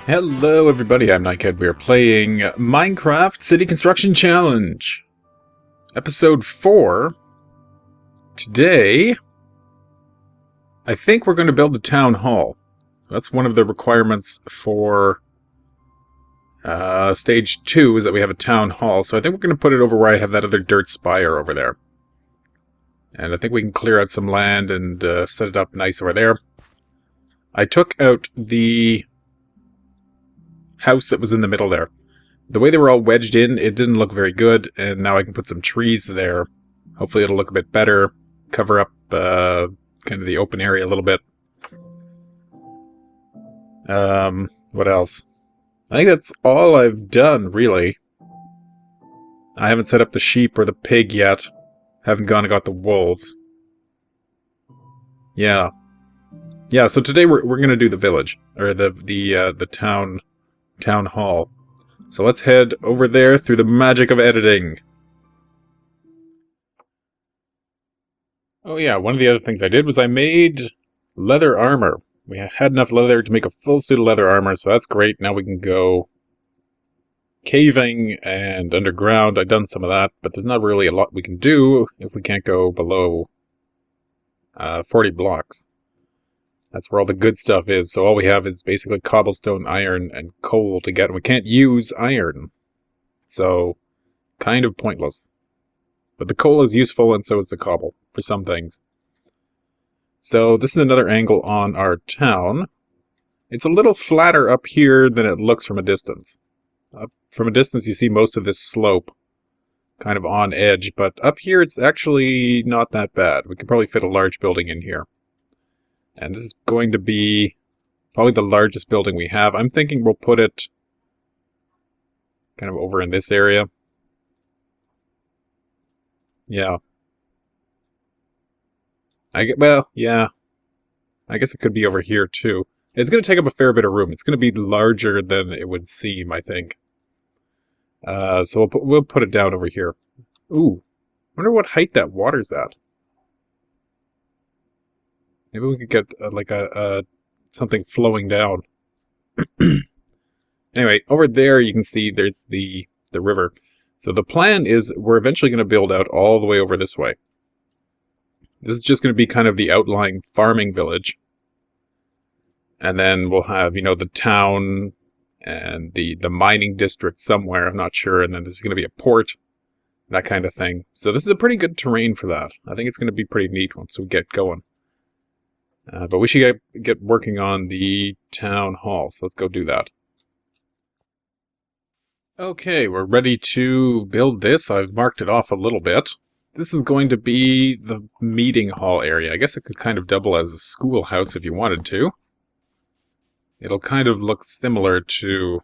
Hello everybody, I'm Nightcat. We are playing Minecraft City Construction Challenge. Episode 4. Today, I think we're going to build the town hall. That's one of the requirements for stage 2, is that we have a town hall. So I think we're going to put it over where I have that other dirt spire over there. And I think we can clear out some land and set it up nice over there. I took out the house that was in the middle there. The way they were all wedged in, it didn't look very good, and now I can put some trees there. Hopefully it'll look a bit better, cover up kind of the open area a little bit. What else? I think that's all I've done, really. I haven't set up the sheep or the pig yet. Haven't gone and got the wolves. Yeah. Yeah, so today we're going to do the village, or the town hall. So let's head over there through the magic of editing. Oh yeah, one of the other things I did was I made leather armor. We had enough leather to make a full suit of leather armor, so that's great. Now we can go caving and underground. I've done some of that, but there's not really a lot we can do if we can't go below 40 blocks. That's where all the good stuff is, so all we have is basically cobblestone, iron, and coal to get, and we can't use iron. So, kind of pointless. But the coal is useful, and so is the cobble, for some things. So, this is another angle on our town. It's a little flatter up here than it looks from a distance. From a distance, you see most of this slope, kind of on edge, but up here it's actually not that bad. We could probably fit a large building in here. And this is going to be probably the largest building we have. I'm thinking we'll put it kind of over in this area. Yeah. Yeah. I guess it could be over here too. It's going to take up a fair bit of room. It's going to be larger than it would seem, I think. So we'll put it down over here. Ooh. I wonder what height that water's at. Maybe we could get like something flowing down. Anyway, over there you can see there's the river. So the plan is we're eventually going to build out all the way over this way. This is just going to be kind of the outlying farming village. And then we'll have, you know, the town and the mining district somewhere, I'm not sure. And then there's going to be a port, that kind of thing. So this is a pretty good terrain for that. I think it's going to be pretty neat once we get going. But we should get working on the town hall, so let's go do that. Okay, we're ready to build this. I've marked it off a little bit. This is going to be the meeting hall area. I guess it could kind of double as a schoolhouse if you wanted to. It'll kind of look similar to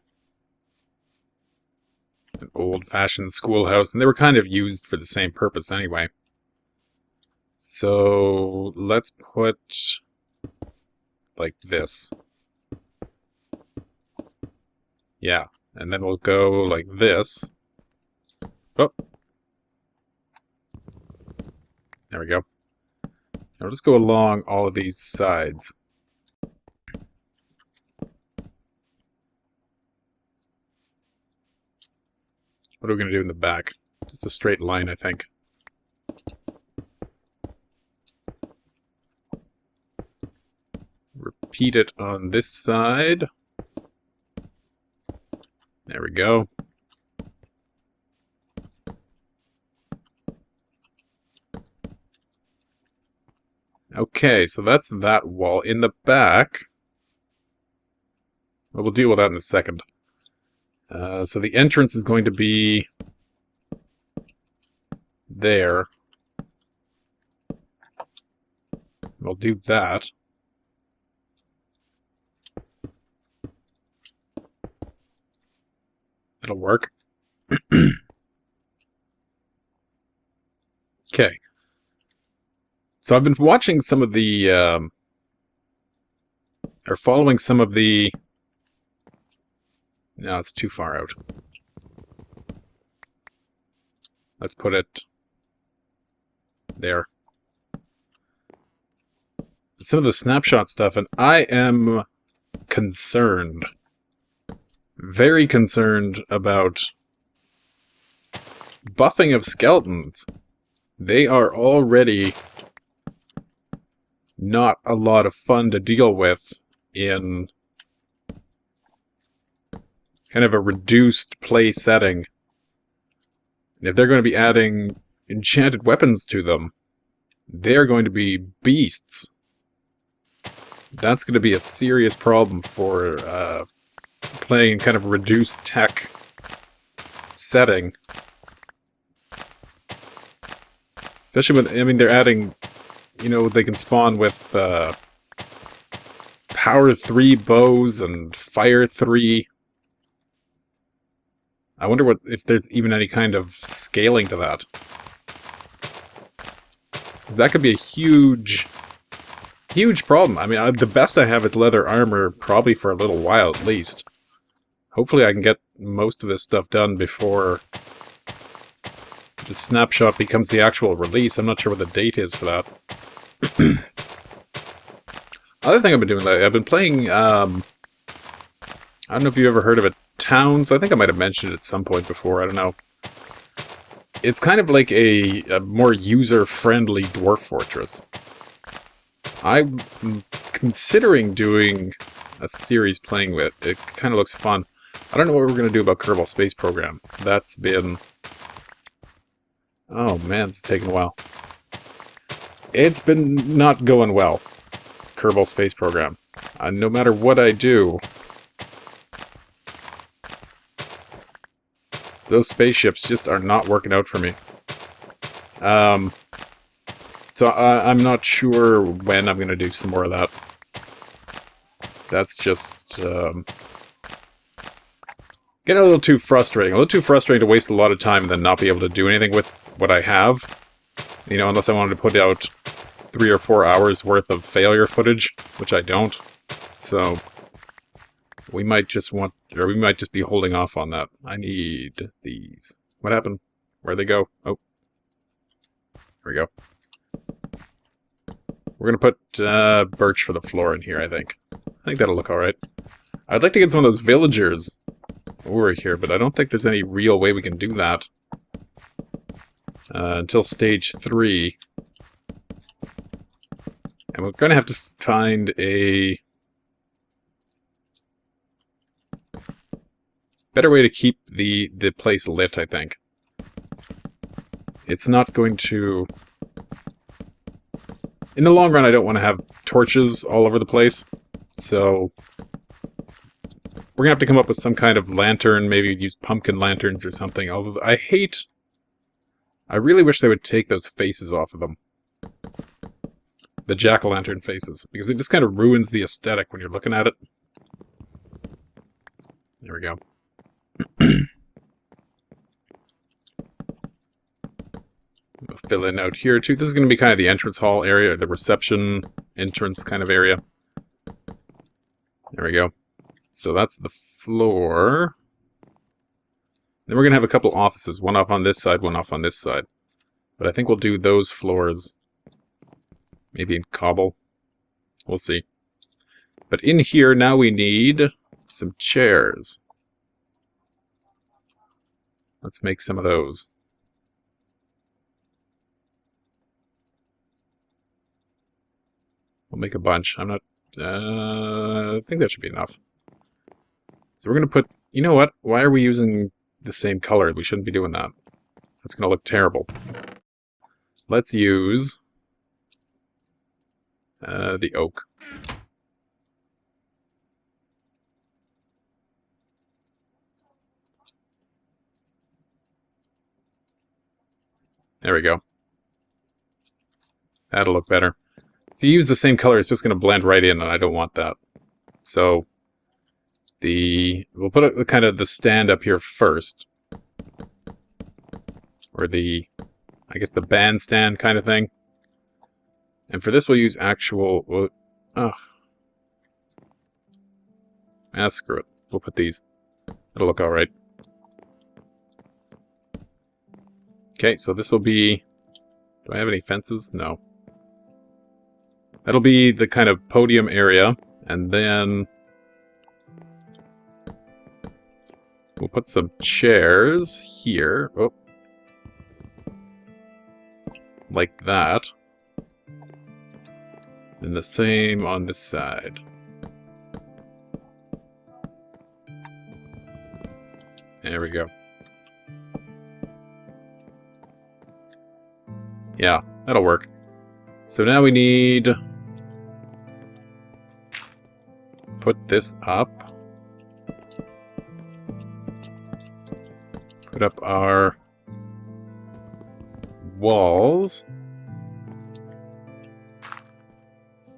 an old-fashioned schoolhouse, and they were kind of used for the same purpose anyway. So let's put like this. Yeah, and then we'll go like this. Oh. There we go. Now we'll just go along all of these sides. What are we going to do in the back? Just a straight line, I think. Repeat it on this side. There we go. Okay, so that's that wall. In the back, well, we'll deal with that in a second. So the entrance is going to be there. We'll do that. That'll work. Okay. So I've been watching some of the, or following some of the, no, it's too far out. Let's put it there. Some of the snapshot stuff, and I am concerned very concerned about buffing of skeletons. They are already not a lot of fun to deal with in kind of a reduced play setting. If they're going to be adding enchanted weapons to them, they're going to be beasts. That's going to be a serious problem for playing kind of reduced tech setting. Especially when, I mean, they're adding, you know, they can spawn with power 3 bows and fire 3. I wonder what if there's even any kind of scaling to that. That could be a huge problem. I mean, the best I have is leather armor, probably for a little while at least. Hopefully I can get most of this stuff done before the snapshot becomes the actual release. I'm not sure what the date is for that. Other thing I've been doing lately, I've been playing, I don't know if you've ever heard of it, Towns. I think I might have mentioned it at some point before, I don't know. It's kind of like a more user-friendly dwarf fortress. I'm considering doing a series playing with it. It kind of looks fun. I don't know what we're going to do about Kerbal Space Program. That's been... Oh man, it's taken a while. It's been not going well, Kerbal Space Program. No matter what I do, those spaceships just are not working out for me. So I'm not sure when I'm going to do some more of that. That's just getting a little too frustrating. A little too frustrating to waste a lot of time and then not be able to do anything with what I have. You know, unless I wanted to put out 3 or 4 hours worth of failure footage, which I don't. So we might just want, or we might just be holding off on that. I need these. What happened? Where'd they go? Oh. There we go. We're going to put birch for the floor in here, I think. I think that'll look alright. I'd like to get some of those villagers over here, but I don't think there's any real way we can do that. Until stage 3. And we're going to have to find a better way to keep the place lit, I think. It's not going to... In the long run, I don't want to have torches all over the place, so we're going to have to come up with some kind of lantern, maybe use pumpkin lanterns or something, although I really wish they would take those faces off of them. The jack-o'-lantern faces, because it just kind of ruins the aesthetic when you're looking at it. There we go. We'll fill in out here too. This is going to be kind of the entrance hall area, the reception entrance kind of area. There we go. So that's the floor. Then we're going to have a couple offices, one off on this side, one off on this side. But I think we'll do those floors maybe in cobble. We'll see. But in here, now we need some chairs. Let's make some of those. We'll make a bunch. I'm not... I think that should be enough. So we're going to put... You know what? Why are we using the same color? We shouldn't be doing that. That's going to look terrible. Let's use... the oak. There we go. That'll look better. If you use the same color, it's just going to blend right in, and I don't want that. So, we'll put kind of the stand up here first. Or I guess the bandstand kind of thing. And for this, we'll use actual... screw it. We'll put these. It'll look alright. Okay, so this will be... Do I have any fences? No. That'll be the kind of podium area, and then... We'll put some chairs here. Oh. Like that. And the same on this side. There we go. Yeah, that'll work. So now we need... put this up. Put up our walls.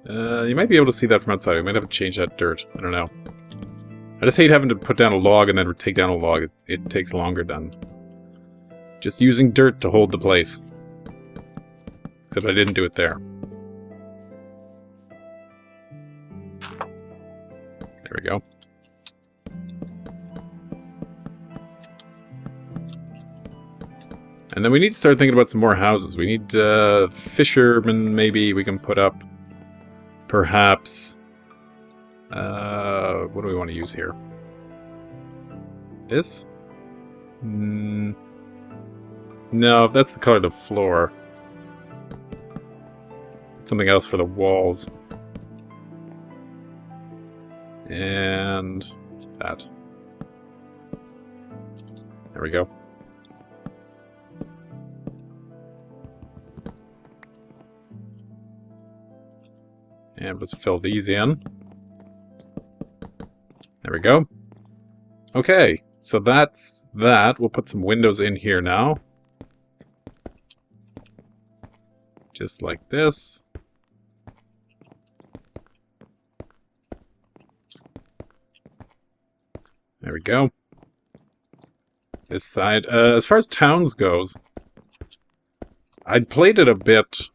You might be able to see that from outside. We might have to change that dirt. I don't know. I just hate having to put down a log and then take down a log. It takes longer than just using dirt to hold the place. Except I didn't do it there. There we go. And then we need to start thinking about some more houses. We need fishermen, maybe we can put up. Perhaps... what do we want to use here? This? No, that's the color of the floor. Something else for the walls. And that. There we go. And let's fill these in. There we go. Okay, so that's that. We'll put some windows in here now. Just like this. There we go. This side. As far as towns goes, I'd played it a bit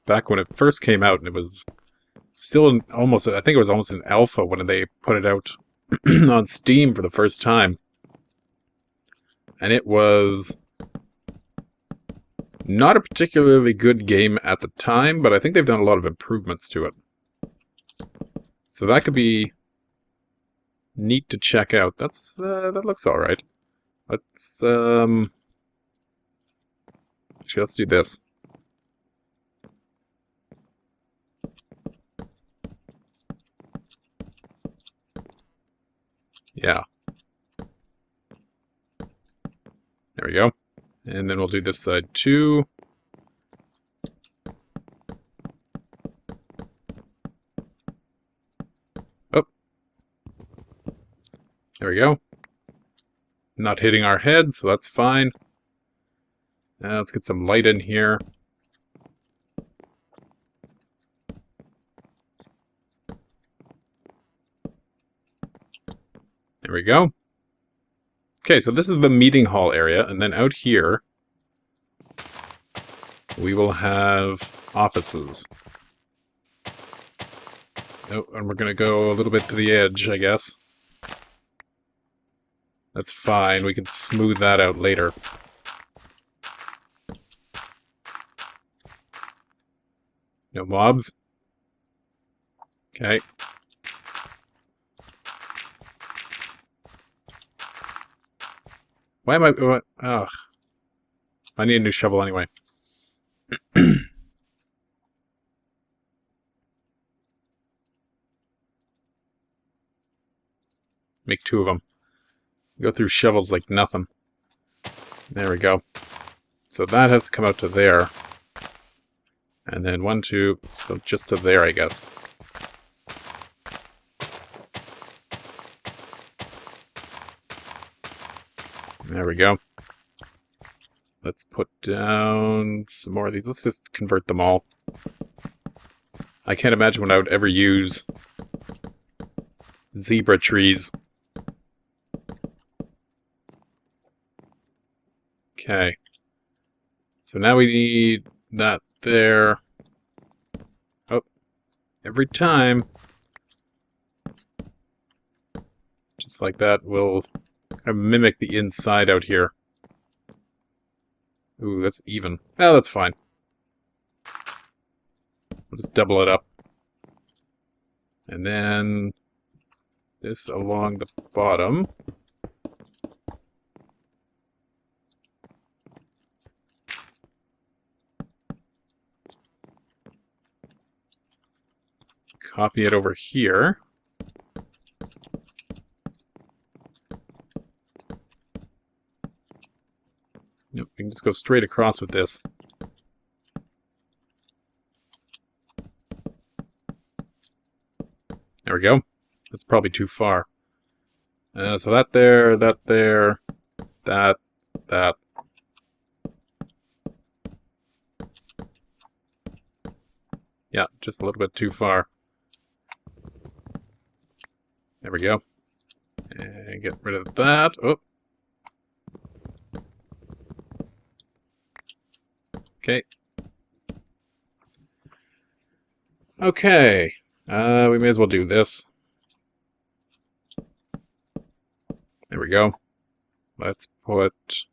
back when it first came out, and it was still in almost, I think it was almost an alpha when they put it out on Steam for the first time. And it was not a particularly good game at the time, but I think they've done a lot of improvements to it. So that could be neat to check out. That's that looks alright. Actually, let's do this. Yeah. There we go. And then we'll do this side too. Oh. There we go. Not hitting our head, so that's fine. Now let's get some light in here. There we go. Okay, so this is the meeting hall area, and then out here we will have offices. Oh, and we're gonna go a little bit to the edge, I guess. That's fine, we can smooth that out later. No mobs? Okay. Why am I... What? Oh. I need a new shovel anyway. Make two of them. Go through shovels like nothing. There we go. So that has to come out to there. And then 1, 2, so just to there, I guess. There we go. Let's put down some more of these. Let's just convert them all. I can't imagine when I would ever use zebra trees. Okay. So now we need that there. Oh. Every time. Just like that, we'll kind of mimic the inside out here. Ooh, that's even. Oh, that's fine. We'll just double it up. And then this along the bottom. copy it over here. Yep, we can just go straight across with this. There we go. That's probably too far. So that there, that there, that. Yeah, just a little bit too far. There we go. And get rid of that. Oh. Okay. Okay. We may as well do this. There we go. Let's put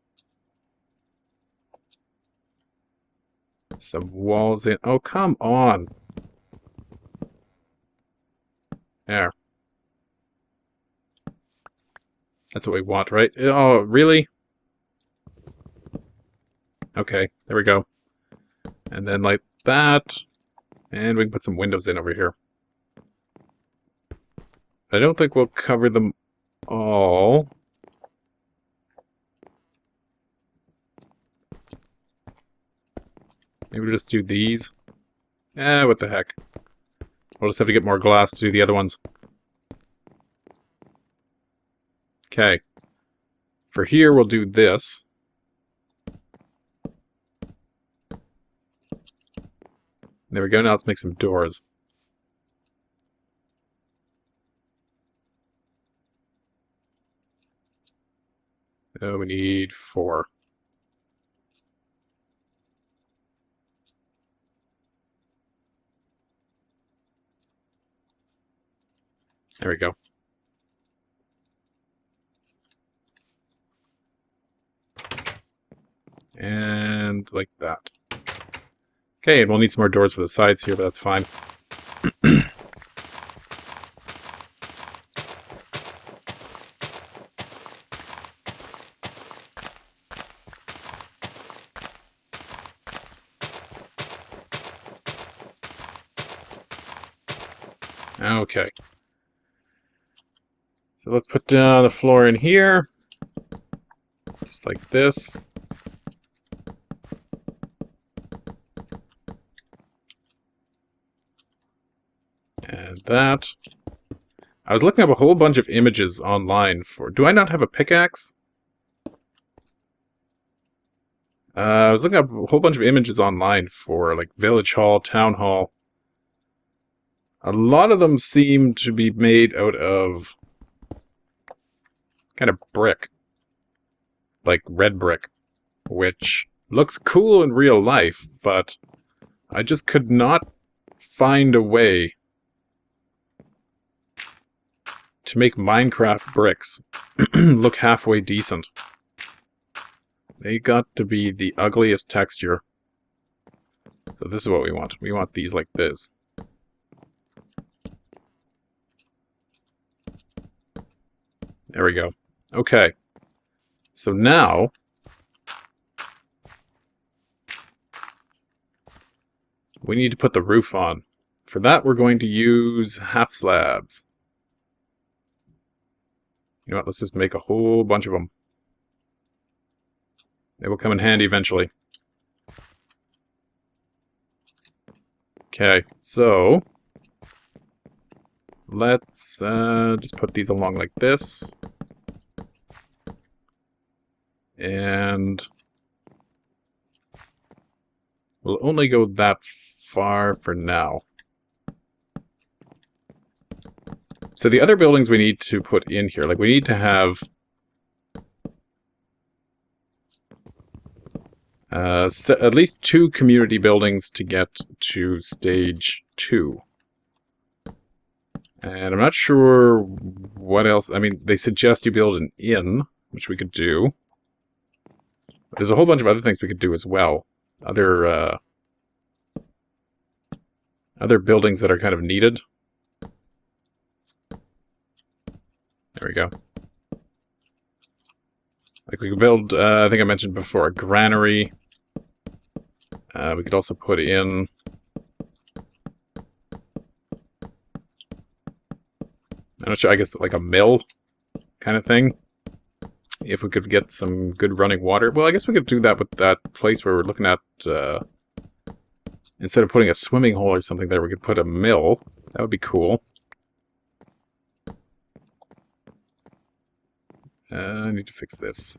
some walls in. Oh, come on. There. That's what we want, right? Oh, really? Okay, there we go. And then like that. And we can put some windows in over here. I don't think we'll cover them all. Maybe we'll just do these. What the heck. We'll just have to get more glass to do the other ones. Okay. For here, we'll do this. There we go. Now let's make some doors. Oh, we need 4. There we go. And like that. Okay, and we'll need some more doors for the sides here, but that's fine. Okay. So let's put down the floor in here. Just like this. And that. I was looking up a whole bunch of images online for... Do I not have a pickaxe? I was looking up a whole bunch of images online for, like, village hall, town hall. A lot of them seem to be made out of kind of brick. Like red brick. Which looks cool in real life, but I just could not find a way to make Minecraft bricks look halfway decent. They got to be the ugliest texture. So this is what we want. We want these like this. There we go. Okay. So now we need to put the roof on. For that, we're going to use half slabs. You know what? Let's just make a whole bunch of them. They will come in handy eventually. Okay, so let's just put these along like this. And we'll only go that far for now. So the other buildings we need to put in here, like we need to have at least 2 community buildings to get to stage 2. And I'm not sure what else. I mean, they suggest you build an inn, which we could do. But there's a whole bunch of other things we could do as well. Other buildings that are kind of needed. There we go. Like we could build, I think I mentioned before, a granary. We could also put in I'm not sure, I guess like a mill kind of thing. If we could get some good running water. Well, I guess we could do that with that place where we're looking at, instead of putting a swimming hole or something there, we could put a mill. That would be cool. I need to fix this.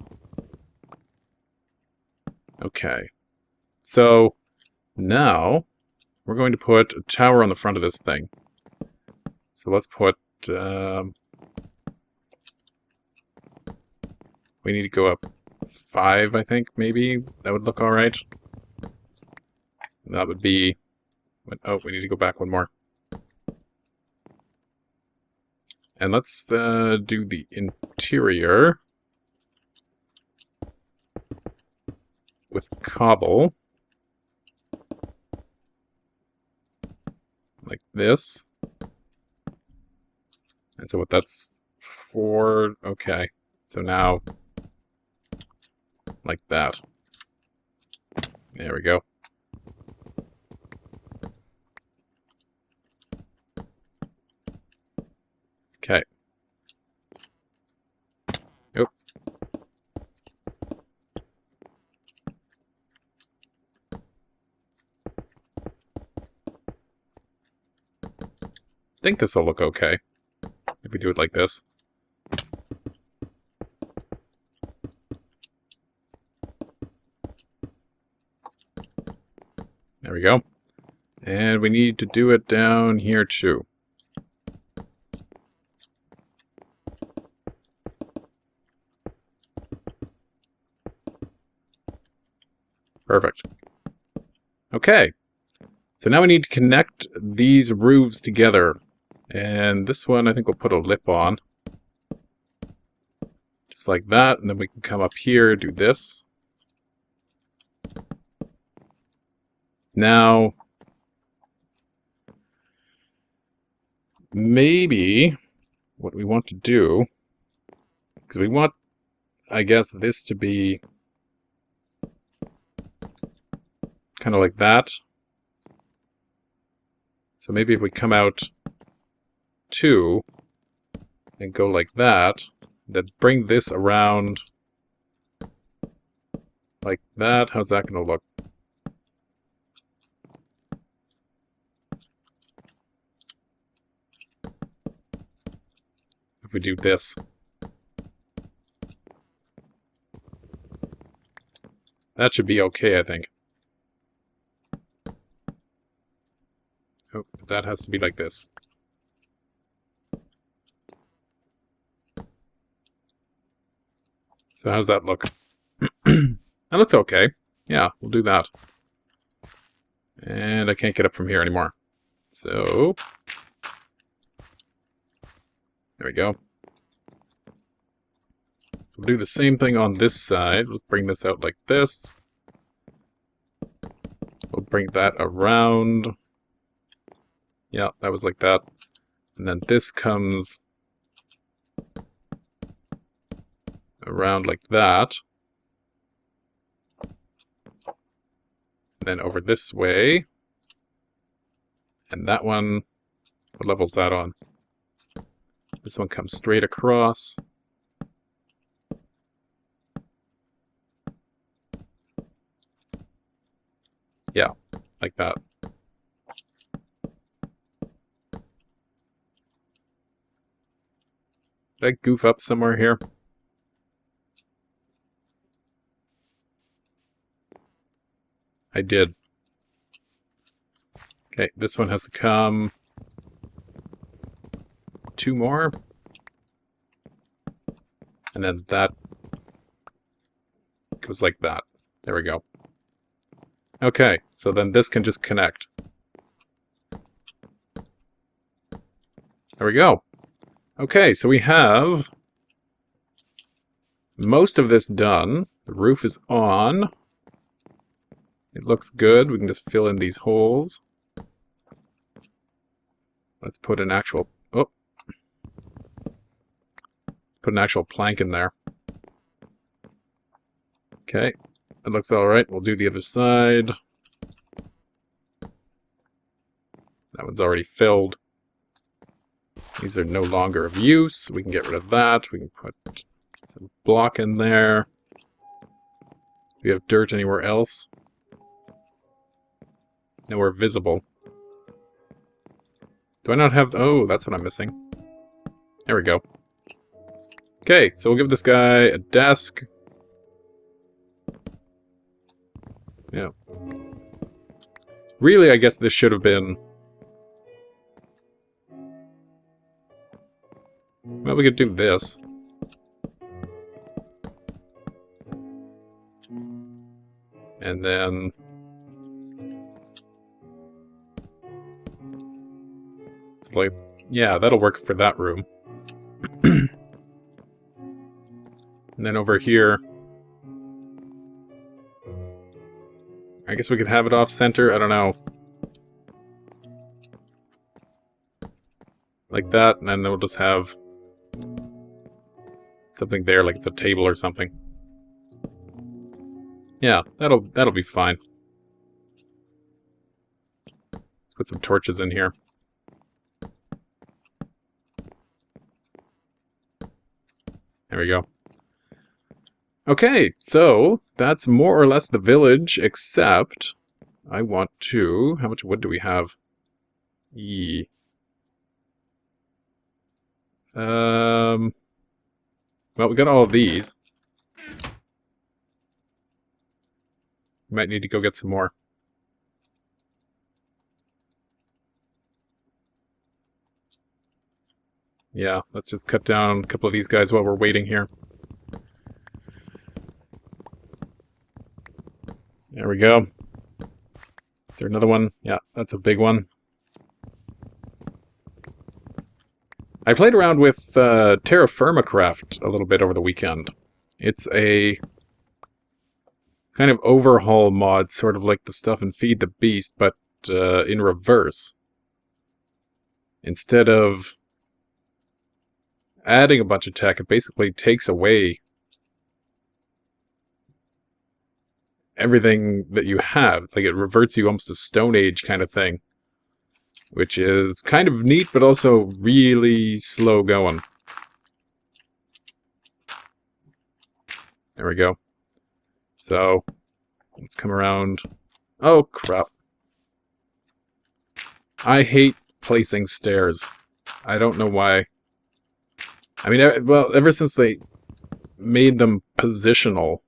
Okay. So, now, we're going to put a tower on the front of this thing. So let's put, we need to go up 5, I think, maybe. That would look alright. That would be... Oh, we need to go back one more. And let's do the interior with cobble. Like this. And so what that's 4... Okay. So now... like that. There we go. Okay. Oh. I think this will look okay if we do it like this. There we go. And we need to do it down here too. Perfect. Okay. So now we need to connect these roofs together. And this one I think we'll put a lip on. Just like that. And then we can come up here, do this. Now, maybe what we want to do, because we want, I guess, this to be kind of like that. So maybe if we come out 2 and go like that, then bring this around like that. How's that going to look? If we do this. That should be okay, I think. Oh, that has to be like this. So how's that look? That looks okay. Yeah, we'll do that. And I can't get up from here anymore. So... there we go. We'll do the same thing on this side. We'll bring this out like this. We'll bring that around. Yeah, that was like that. And then this comes around like that. Then over this way. And that one, what level's that on? This one comes straight across. Yeah, like that. Did I goof up somewhere here? I did. Okay, this one has to come 2 more. And then that goes like that. There we go. Okay, so then this can just connect. There we go. Okay, so we have most of this done. The roof is on. It looks good. We can just fill in these holes. Let's put an actual... oh. Put an actual plank in there. Okay, that looks alright. We'll do the other side. That one's already filled. These are no longer of use. We can get rid of that. We can put some block in there. Do we have dirt anywhere else? Nowhere visible. Do I not have... Oh, that's what I'm missing. There we go. Okay, so we'll give this guy a desk. Yeah. Really, I guess this should have been... Well, we could do this. And then... It's like... Yeah, that'll work for that room. And then over here... I guess we could have it off-center, I don't know. Like that, and then we'll just have... something there, like it's a table or something. Yeah, that'll be fine. Let's put some torches in here. There we go. Okay, so that's more or less the village, except I want to... How much wood do we have? Well, we got all of these. We might need to go get some more. Yeah, let's just cut down a couple of these guys while we're waiting here. There we go. Is there another one? Yeah, that's a big one. I played around with Terra Firma Craft a little bit over the weekend. It's a kind of overhaul mod, sort of like the stuff in Feed the Beast, but in reverse. Instead of adding a bunch of tech, it basically takes away everything that you have. Like, it reverts you almost to Stone Age kind of thing. Which is kind of neat, but also really slow going. There we go. So, let's come around. Oh, crap. I hate placing stairs. I don't know why. I mean, well, ever since they made them positional.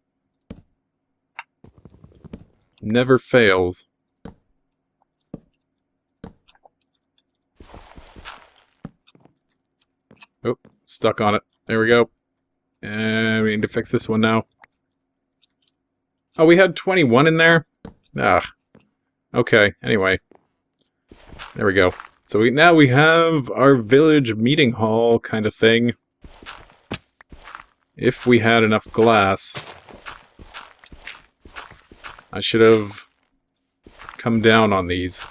Never fails. Oh, stuck on it. There we go. And we need to fix this one now. Oh, we had 21 in there? Ah. Okay, anyway. There we go. So now we have our village meeting hall kind of thing. If we had enough glass. I should have come down on these.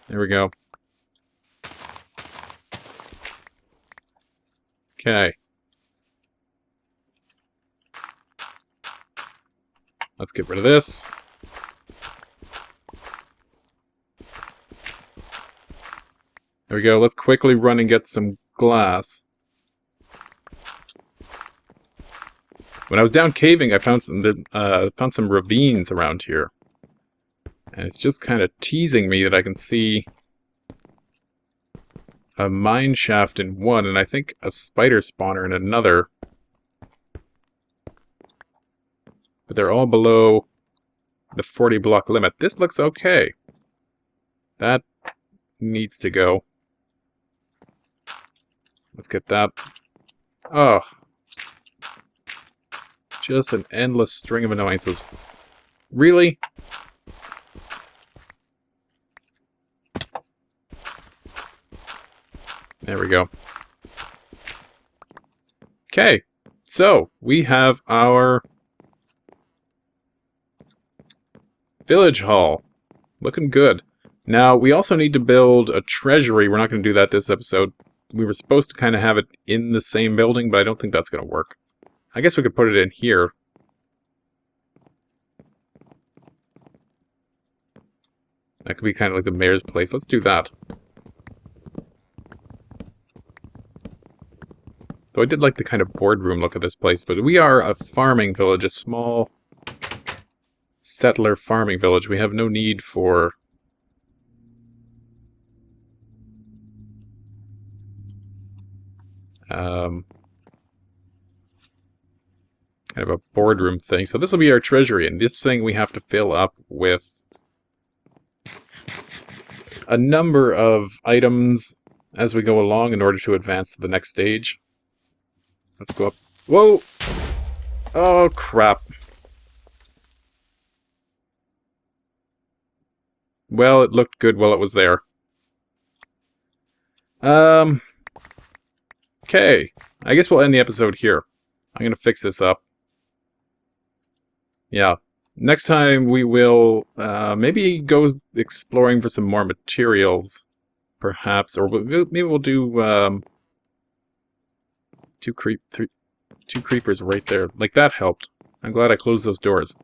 There we go. Okay. Let's get rid of this. There we go. Let's quickly run and get some glass. When I was down caving, I found some ravines around here. And it's just kind of teasing me that I can see a mine shaft in one, and I think a spider spawner in another. But they're all below the 40 block limit. This looks okay. That needs to go. Let's get that. Oh. Just an endless string of annoyances. Really? There we go. Okay, so we have our village hall. Looking good. Now, we also need to build a treasury. We're not going to do that this episode. We were supposed to kind of have it in the same building, but I don't think that's going to work. I guess we could put it in here. That could be kind of like the mayor's place. Let's do that. I did like the kind of boardroom look of this place, but we are a farming village, a small settler farming village. We have no need for kind of a boardroom thing. So this will be our treasury, and this thing we have to fill up with a number of items as we go along in order to advance to the next stage. Let's go up. Whoa! Oh, crap. Well, it looked good while it was there. Okay. I guess we'll end the episode here. I'm going to fix this up. Yeah. Next time we will maybe go exploring for some more materials, perhaps, or maybe we'll do two creepers right there. Like, that helped. I'm glad I closed those doors.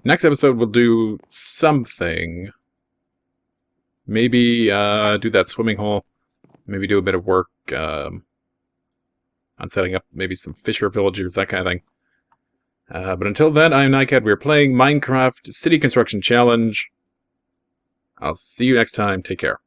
Next episode we'll do something. Maybe do that swimming hole. Maybe do a bit of work on setting up maybe some fisher villagers, that kind of thing. But until then, I'm Nightcat. We're playing Minecraft City Construction Challenge. I'll see you next time. Take care.